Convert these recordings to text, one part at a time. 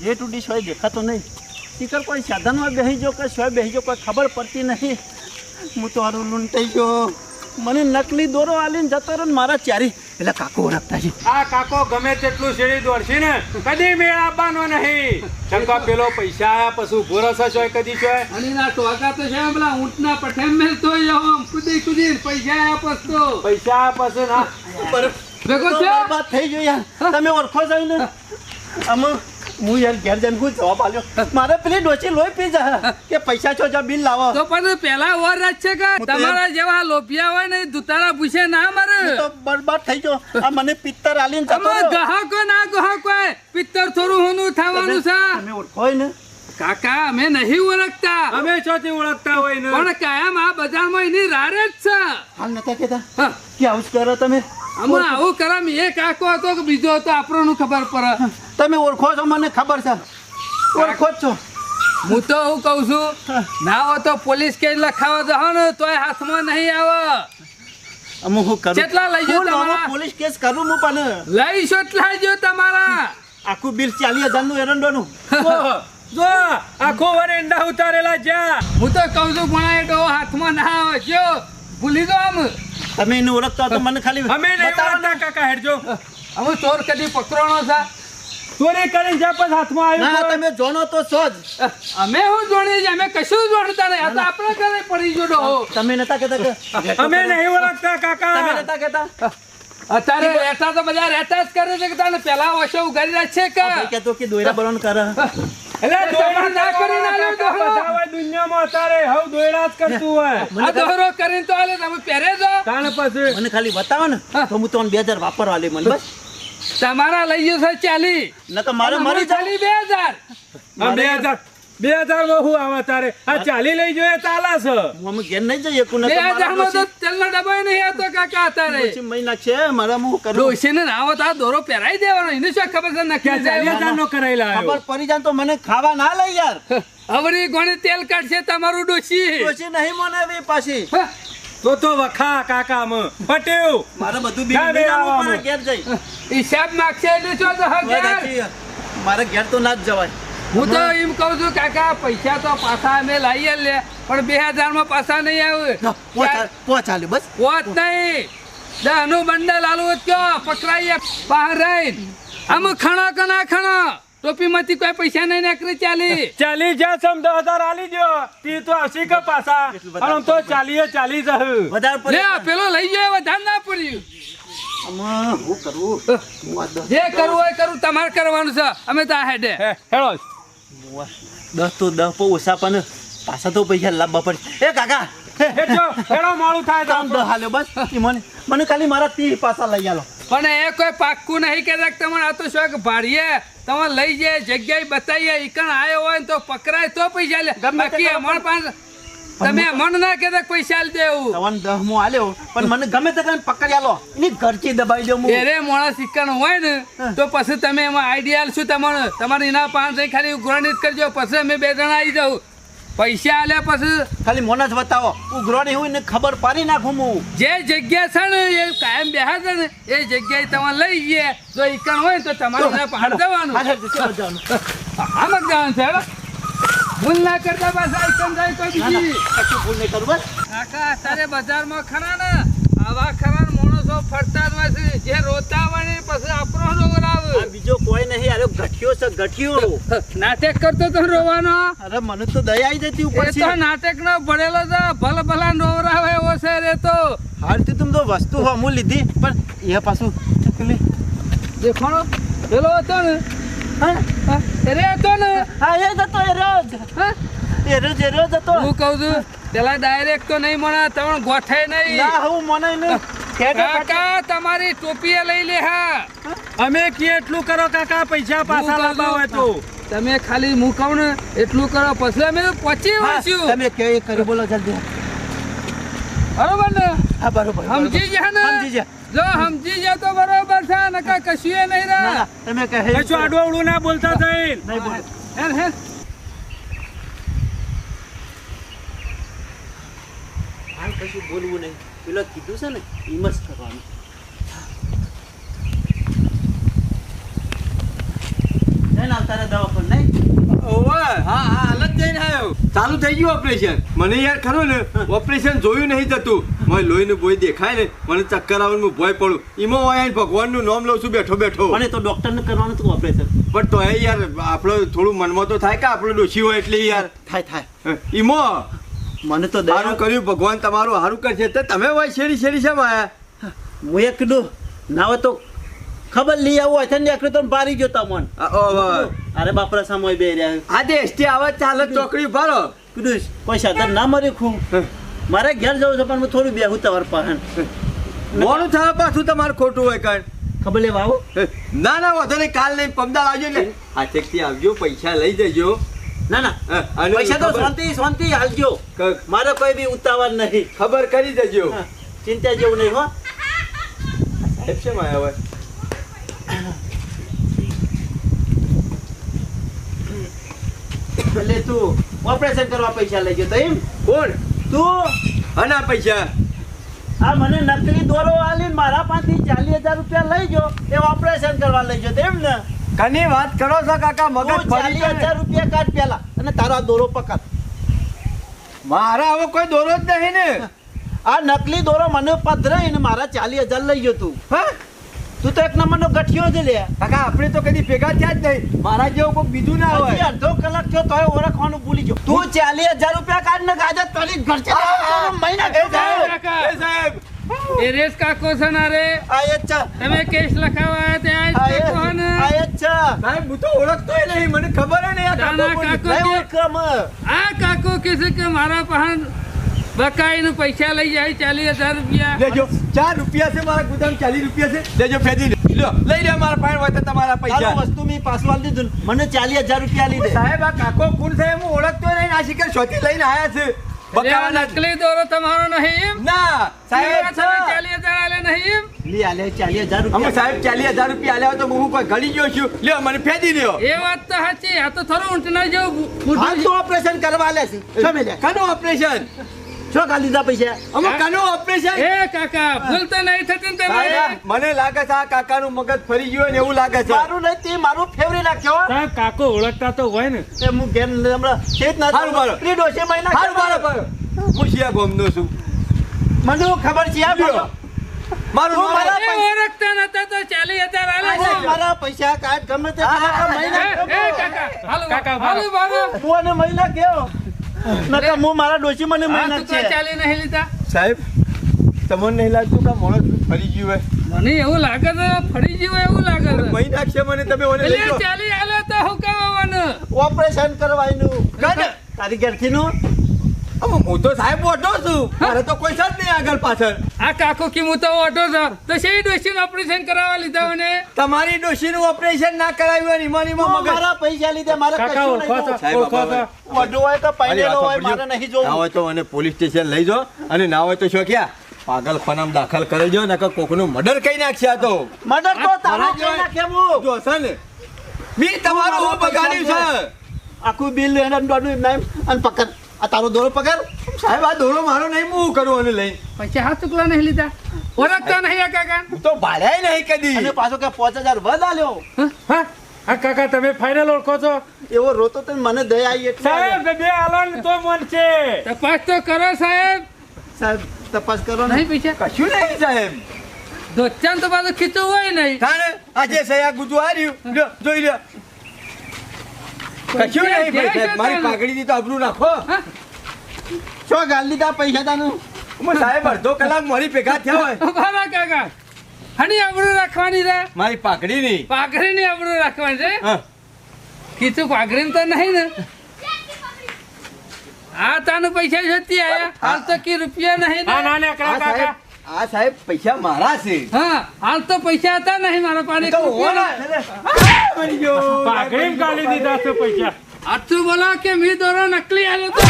એ two D સોય દેખાતો નહીં ટીકર કોઈ સાધનમાં બેસી જો કે સોય બેસી જો કોઈ ખબર પડતી નહીં હું તો હારું લૂંટાઈ ગયો મને નકલી દોરો આલીને જતો રહ્યો ને મારા ચારી એટલે કાકો ઓળખતા છે આ કાકો ગમે તેટલું શેરી દોડશે ને કદી મેળ આપવાનો નહીં શંકા પેલો પૈસા આયા પછી ઉભો રહેશે ચોય કદી ચોય અને ના ટોકા તો છે પેલા ઊંટના પઠેમ મેલતો આમ કુદી પૈસા આપસ તો પૈસા આયા પછી ના ભેગો છે વાત થઈ ગઈ યાર તમે ઓળખો છો ને આમ હું યાર ઘેર જઈને હું જવાબ આલ્યો મારે પેલી ડોચી લોહી પી જા કે પૈસા છો જા બિલ લાવો તો પણ પેલા ઓર રાજ છે કે તમારા જેવા લોપિયા હોય ને દુતારા પૂછે ના મારે તો બરબાદ થઈ ગયો આ મને પિત્તર આલીને જતો અમે ગ્રાહકો ના ગ્રાહકો પિત્તર થોડું હોનું થવાનું છે તમે ઓળખો ને કાકા અમે નહીં ઓળખતા અમે ચોથી ઓળખતા હોય ને પણ કાયમ આ બજારમાં એની રારે જ છે હાલ નતા કેતા કે આવું જ કરો તમે અમે આવું કરમ એ કાકો હતો કે બીજો હતો આપણને ખબર પડે તમે ઓળખો છો મને ખબર છે ઓળખો જ છો હું તો હું કહું છું ના હો તો પોલીસ કેસ લખાવા જાઓ ને તોય હાથમાં નહીં આવે અમુ હું કરું કેટલા લઈ જાઓ તમારા પોલીસ કેસ કરું હું પણ લઈશો એટલા જો તમારા આખું બિલ 40,000 નું એરંડોનું જો આખો વરેંડા ઉતારેલા જ્યાં હું તો કહું છું પણ એ ડો હાથમાં ના આવે જો ભૂલી ગયો આમ તમે એને ઓળખતા તો મને ખાલી અમે નહીં ઓળખતા કાકા હેડજો અમે ચોર કદી પકડવાનો છે ચોરી કરીને જ્યાં પછી હાથમાં ના આવ્યું તમે જોનો તો છો જ અમે હું જોડીએ છીએ અમે કશું જોડતા નહીં આ તો આપણે ઘરે પડી જો ડો તમે નતા કહેતા કે અમે નહીં ઓળખતા તમે કાકા નતા કહેતા અત્યારે રહેતા તો બધા રહેતા જ કરે છે કે તને પેલા વર્ષો ઉગાડી રહ્યા છે કે ભાઈ કહેતો કે દોયરા બરોન કરે એટલે દોયડા ના કરીને આલ્યો તો બધા હોય દુનિયામાં અત્યારે હવ દોયડા જ કરતું હોય આ દોરો કરીને તો આલે તમે પહેરે જો તાણ પછી મને ખાલી બતાવો ને તો હું તમને 2000 વાપરવા લે મને બસ તમારા લઈ ગયો છે 40 ન તો મારે મરી જાય 2000 2000 માં હું આવા તારે આ 40 લઈ જોઈએ ચાલા છે હું ગેર નહીં જઈએ કોને 2000 માં તો તેલનો ડબ્બો નહીં આવતો કાકા તારે પછી મહિના છે મારા હું કરું ડોશીને ના આવત આ દોરો પહેરાઈ દેવાનો એને શું ખબર છે નક્કી ક્યાં 40,000 નો કરાયેલા ખબર પડી જાય તો મને ખાવા ના લઈ યાર હવરી ગોણી તેલ કાઢશે તમારું ડોશી પછી નહીં મને પાછી તો વખા કાકા મ પટેવ મારે બધું બિલ બીજાનું મારે ઘેર જઈ હિસાબ માગશે એટલે શું તો હજાર મારે ઘેર તો ના જ જવાય હું તો એમ કહું છું કાકા પૈસા તો પાછા અમે લાવીએ લે પણ 2000 માં પાછા નહીં આવે પહોંચાલે બસ પોત નહીં દહનું બંડલ આલુ કયો પકડાઈએ બહાર રહી આમ ખણો કે ના ખણો ટોપીમાંથી કોઈ પૈસા નહીં નીકળી 40 જ્યાં સમ 10,000 આલી દો તી તો આવશે કે પાછા આમ તો 40 જ વધારે લે પેલો લઈ જાય વધારે ના પડ્યું હું કરું જે કરવું હોય કરું તમારે કરવાનું છે અમે તો આ હેડે હેડો 10 તો 10 પો ઓછા પણ પાછા તો પૈસા લાવવા પડે એ કાકા હેડજો હેડો મોડું થાય તો કામ તો હાલે બસ મને ખાલી મારા 30 પાછા લઈ આલો પણ એ કોઈ પાક્કું નહીં કે તમારે આ તો શોખ ભાડીએ તમે લઈ જાય જગ્યાએ બતાવીએ ઈકણ આવ્યો હોય ને તો પકડાય તો પૈસા લે બાકી અમણ પાંચ તમે મન ના કહેતા પૈસા લે દેવું તવન 10 મો આલ્યો પણ મને ગમે તે કરીને પકડી આલો એની ઘરથી દબાઈ દો હું એરે મોણા સિક્કાનું હોય ને તો પછી તમે એમાં આઈડિયા આલશું તમારે એના પાંચ ખાલી ઉઘરાણી કરજો પછી અમે 2 જણા આવી જાવ પૈસા આલ્યા પછી ખાલી મોના જ બતાવો ઉઘરાણી હોય ને ખબર પાડી નાખું હું જે જગ્યા છે ને એ કાયમ બેહા છે ને એ જગ્યાએ તમે લઈ ગયા જો ઈકણ હોય તો તમારે પહાડ જવાનું આમ જ જવાનું છે ભૂલ ના કરતા બસ ઈકણ જાય કોઈ બીજી ભૂલ નહીં કરું બસ કાકા તારે બજારમાં ખરા ને આવા ખરા માણસો ફરતા જ હોય છે જે રોતા હોય ને પછી આપણો રોવરાવે બીજો કોઈ નહીં અરે ગઠિયો છે ગઠિયો નાટક કરતો તો રોવાનો અરે મને તો દયા આવી જતી ઉપર એ તો નાટક નો ભણેલો છે ભલ ભલા રોવરાવે એવો છે રે તો હાલથી તું તો વસ્તુ હમું લીધી પણ એ પાછું ચકલી દેખાણો પેલો હતો ને હા રે હતો ને હા એ જતો એ રોજ હા એ રોજ હતો હું કહું છું પેલા ડાયરેક્ટ તો નહીં મળે તમે ગોઠે નહીં ના હું મને નહીં કાકા તમારી ટોપી લઈ લે હા અમે કે એટલું કરો કાકા પૈસા પાછા લાવવા હોય તો તમે ખાલી હું કહું ને એટલું કરો પછી અમે પહોંચી વળશું તમે કે કરી બોલો જલ્દી બરોબર ને હા બરોબર સમજી જા ને સમજી જા જો સમજી જા તો બરોબર છે નકા કશું એ નહીં રહે તમે કહે કશું આડું ના બોલતા થઈ નહીં બોલ હેર હેર હાલ કશું બોલવું નહીં પેલો કીધું છે ને એમ જ કરવાનું નહીં આવતા દવાખાને નહીં હા હાલ જ જઈને આવ્યો. ચાલુ થઈ ગયું ઓપરેશન. મને યાર ખરું ને ઓપરેશન જોયું નહીં થતું. મને લોહીનું બોય દેખાય ને મને ચક્કર આવે ને હું ભોય પડું. એમાં હોય ભગવાનનું નામ લઉં છું બેઠો બેઠો. પણ એ તો ડોક્ટરને કરવાનું હતું ઓપરેશન. પણ તો યાર આપણે થોડું મનમાં તો થાય કે આપણે ડોશી હોય એટલે યાર થાય એમાં મને તો સારું કર્યું. ભગવાન તમારું સારું કરશે. તો તમે હોય શેરી શેરી શેમ આયા? હું એક કીધું ના હોય તો ખબર લઈ આવું હોય ને એકડું તો બારી ગયો તમોન. અરે બાપરા સામે બે રહ્યા. આજે એસટી આવાજ ચાલે ચોકડી ઉભારો. કીધું કોઈ સાધન ના મરી ખું મારે ઘેર જવું છે પણ હું થોડું બેહું તમારે પાસે. મોડું થાય પાછું તમારું ખોટું હોય કાંઈ. ખબર લેવા આવું? ના ના વાંધો નહીં. કાલ નહીં પમદાર આવજો ને હાથેકથી આવજો. પૈસા લઈ જજો. ના ના પૈસા તો શાંતિ શાંતિ હાલજો. મારે કોઈ બી ઉતાવળ નહીં. ખબર કરી દેજો. ચિંતા જેવું નહીં હો. સાહેબ છે માયા હોય. એટલે તું ઓપરેશન કરવા પૈસા લઈ ગયો તો એમ? કોણ? તું હના પૈસા? આ મને નકલી દોરો આલીને મારા પાસેથી 40,000 રૂપિયા લઈ ગયો એ ઓપરેશન કરવા લઈ ગયો એમ ને? કની વાત કરો છો કાકા? મગજ ફરી ગયું. 40,000 રૂપિયા કાઢ પેલા અને તારો આ દોરો પકડ. મારા હવે કોઈ દોરો જ નહીં ને. આ નકલી દોરો મને પધરાઈને મારા 40,000 લઈ ગયો તું. હા તું તો એક નંબરનો ગઠિયો છે લે. કાકા આપણે તો કદી ભેગા થયા જ નહીં. મારા જેવું કોઈ બીજું ના હજી હોય. અડધો કલાક થયો તોય ઓળખવાનું ભૂલી ગયો. તું 40,000 રૂપિયા કાઢ ને ગાજર તરી ઘર છે મહિના એ સાહેબ, એ સાહેબ એ રેસ કાકો છે ને રે આય છે તમે કેસ લખાવા ત્યાં જ કાકો હે ને આય છે સાહેબ હું તો ઓળખતોય નહીં. મને ખબર જ નહીં આ ના, ના, કાકો કોણ. કાકો. નહીં ઓળખમ. આ કાકો કે છે કે મારા પાસે બકાઈનું પૈસા લઈ જાય 40,000 રૂપિયા. લેજો 4 રૂપિયા છે મારા ગુદામ. 40 રૂપિયા છે. લેજો ફેદી લ્યો. લઈ લ્યો મારા પાસે હોય તો તમારા તારું પૈસા. વસ્તુ મેં પાછું આલી દીધું ને. મને 40,000 રૂપિયા લીધે. સાહેબ આ કાકો કોણ છે હું ઓળખતો નહીં. આ શિકાર શોધી લઈને આયા છે. બકાવાના નકલી દોરો તમારો નહીં એમ? ના સાહેબ તમે 40,000 આલે નહીં એમ? લી આલે 40,000 અમે રૂપિયા. સાહેબ 40,000 રૂપિયા આલ્યા તો હું કોઈ ઘડી ગયો છું. લ્યો મને ફેદી લ્યો. એ વાત તો સાચી. આ તો થોડું ઊંટના જેવું હાલ તો ઓપરેશન કરવા લે છે. શું મેલે? કાનું ઓપરેશન? શું કાઢી દીધા પૈસા? અમે કાનું ઓપરેશન? એ કાકા ભૂલ તો નહીં થતી ને તમે? સાહેબ, મને લાગે છે આ કાકાનું મગજ ફરી ગયું હોય ને એવું લાગે છે. મારું નહીં તે મારું ફેવરી નાખ્યો. સાહેબ કાકો ઓળખતા તો હોય ને. એ હું ઘેર હમણાં ચેત ના હારું બારો. ત્રી ડોસે મહિના હારું બારો. હું શિયા ગોમનો છું. મને ખબર છે આ લ્યો. મારું તું મારા એ ઓળખતા નતા તો 40,000 આલે છે. મારા પૈસા કાઢ ગમે તે કલાક મહિના એ કાકા હાલો કાકા, હાલો બાબા. તું અને મહિના કેવો નકા હું મારા ડોશી મને આ મહિના ટુકડા છે. 40 નહીં લીધા? સાહેબ તમને નહીં લાગતું કે માણસ ફરી ગયું હોય? મને એવું લાગે છે ફરી જીવો એવું લાગે છે. મહિના છે મને તમે ઓને લઈ એટલે જાઓ. 40 આલે તો હું કહેવાનું? ઓપરેશન કરવાનું કર તારી ઘરથી નું હવે હું તો સાહેબ ઓટો છું. મારે તો કોઈ સર નહીં આગળ પાછળ. આ કાકો કે હું તો ઓટો સર તો શેઈ ડોશીનું ઓપરેશન કરાવવા લીધા મને? તમારી ડોશીનું ઓપરેશન ના કરાવ્યું હોય ને ઈમાનીમાં મગજ. મારા પૈસા લીધે મારા કાકા કશું ઓળખો નહીં છો? સાહેબ, ઓળખો છો? વધુ હોય તો પૈનેલો હોય મારે નહીં ના જોવું. હોય તો મને પોલીસ સ્ટેશન લઈ જાઓ અને ના હોય તો શું ક્યાં પાગલખાનામાં દાખલ કરી દો નકર કોકનું મર્ડર કઈ નાખશે આ તો. મદદ તો તારા મારા જેવા જેવા- કેમ હું જો હશે ને મી તમારું હું બગાડ્યું છે. આખું બિલ એના દોડું નામ અને પકડ આ તારો દોરો પકડ. સાહેબ આ દોરો મારો નહીં હું કરું અને લઈ. પૈસા હાથ ટુકડા નહીં લીધા? ઓળખતા નહીં આ કાકા? હું તો ભાડ્યા નહીં કદી. અને પાછો કે 5,000 વધ આલ્યો. હા આ કાકા તમે ફાઇનલ ઓળખો છો? એવો રોતો તો મને દયા આવી એટલે સાહેબ બે આલો ને તો મન છે. તપાસ તો કરો સાહેબ. સાહેબ તપાસ કરો ને. નહીં પૈસા કશું નહીં સાહેબ. દોચાન તો પાછું ખીચું હોય નહીં. તાણે આજે સયા ગુજુ હાર્યું લ્યો જોઈ લ્યો. કશું નહીં ભાઈ સાહેબ. મારી પાઘડીની તો આબરૂ નાખો. શું ગાલ લીધા પૈસા તાનું? હું સાહેબ અડધો કલાક મારી ભેગા થયા હોય. બાબા કાકા હની આબરૂ રાખવાની છે? મારી પાઘડીની. પાઘડીની આબરૂ રાખવાની છે? હા ખીચું પાઘડીને તો નહીં ને? આ તાનું પૈસા જતી આયા હાલ તો કી રૂપિયા નહીં આ ને? ના ને આ સાહેબ આ સાહેબ પૈસા મારા છે. હા હાલ તો પૈસા હતા નહીં મારા પાસે એક તો રૂપિયો ઓલા નહીં. મરી ગયો. પાઘડીમાં કાઢી દીધા છે પૈસા. આટલું બોલો કે મી દોરો નકલી આવ્યો તો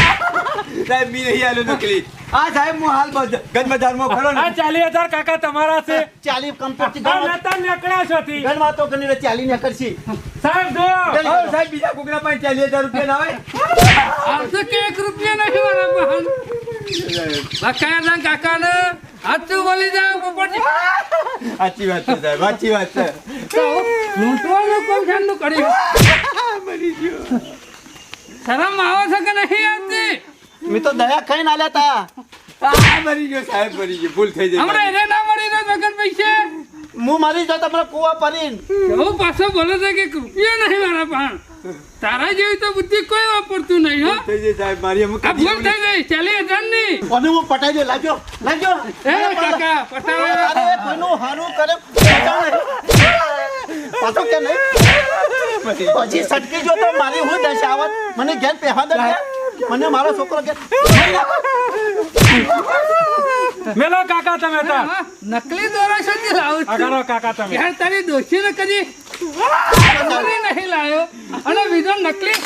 સાહેબ મી નહીં આલ્યો નકલી. આ સાહેબ હું હાલ ગંજ બજારમાં ખરો ને. આ 40,000 કાકા તમારા છે. 40 કમ્પ્લીટ આ નતા નીકળ્યા છોથી. ગણવા તો ગણીને 40 ને કરશી. સાહેબ જો હવે સાહેબ બીજા કોકના પાસે 40,000 રૂપિયા ના હોય. હાલ તો કે એક રૂપિયા નહીં મારા પાસે. બકાયા કાકાને આટલું બોલી જાવ પોપટજી. સાચી વાત છે સાહેબ સાચી વાત છે. તો લૂંટવાનું કોણ ઠંડુ કર્યું? મરી ગયો. શરમ આવે છે કે નહીં આવતી? મેં તો દયા ખાઈને આલ્યા તા. મરી ગયો સાહેબ, મરી ગયો, ભૂલ થઈ જાય હમણાં એને ના મળી રહ્યો વગર પૈસે હું મારી જાઉં તમને કુવા પરીને. એવું પાછો બોલે છે કે રૂપિયા નહીં મારા પણ તારા જેવી તો બુદ્ધિ કોઈ વાપરતું નહીં હો. થઈ જાય સાહેબ, મારી અમુક આ ભૂલ થઈ ગઈ 40,000 ની. કોને હું પટાઈ દઉં? લાગ્યો લાગ્યો. એ કાકા પટાવો. અરે કોઈનું હારું કરે પાછો કે નહીં પછી સટકી જો તો મારી હું દશા આવત. મને ઘેર પહેવા દે. મને મારો છોકરો કે મેલો કાકા તમે તાર. હા, નકલી દોરા શોધી લાવું છું. આગળ કાકા તમે. યાર તારી ડોશીને કદી નકલી નહીં લાયો અને બીજો નકલી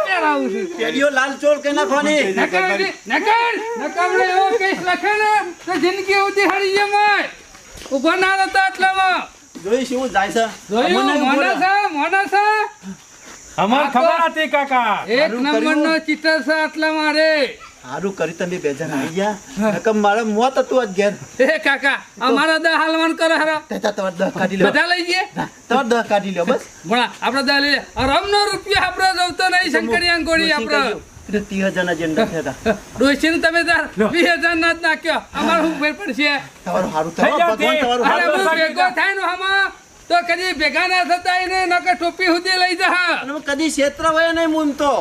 પહેરાવું છું. પેડીઓ લાલ ચોળ કે નાખવાની. નકામડે એવો કેસ લખે ને તો જિંદગી ઉધી હારી જાય માય. ઊભો ના રહેતા એટલામાં જોઈશ હું જાય છે. જોયું અમને મોના છે અમાર ખબર હતી કાકા. એક નંબરનો ચિત્ર છે આટલા મારે. હારું કરી તમે બે જણ આવી ગયા. નકર મારે મોત હતું આજ ઘેર. એ કાકા અમારા દા હાલવાન કરે હરા તેતા તમારે 10 કાઢી લો. બધા લઈ જઈએ તમારે 10 કાઢી લો બસ. ભણા આપણે દા લઈ લે રમનો રૂપિયા આપણે જવતો નહીં શંકરિયા ગોળી આપણે 30,000 ના જેન્ડા થયા હતા. ડોશીને તમે તાર 20,000 ના જ નાખ્યો અમાર શું ફેર પડશે તમારું હારું થઈ થવા જતી. ભગવાન તમારું અરે હારું. હું ભેગો થાય ને હમા તો કદી ભેગા ના થતા એને નકર ટોપી સુધી લઈ જા અને હું કદી ક્ષેત્ર હોય નહીં મૂન તો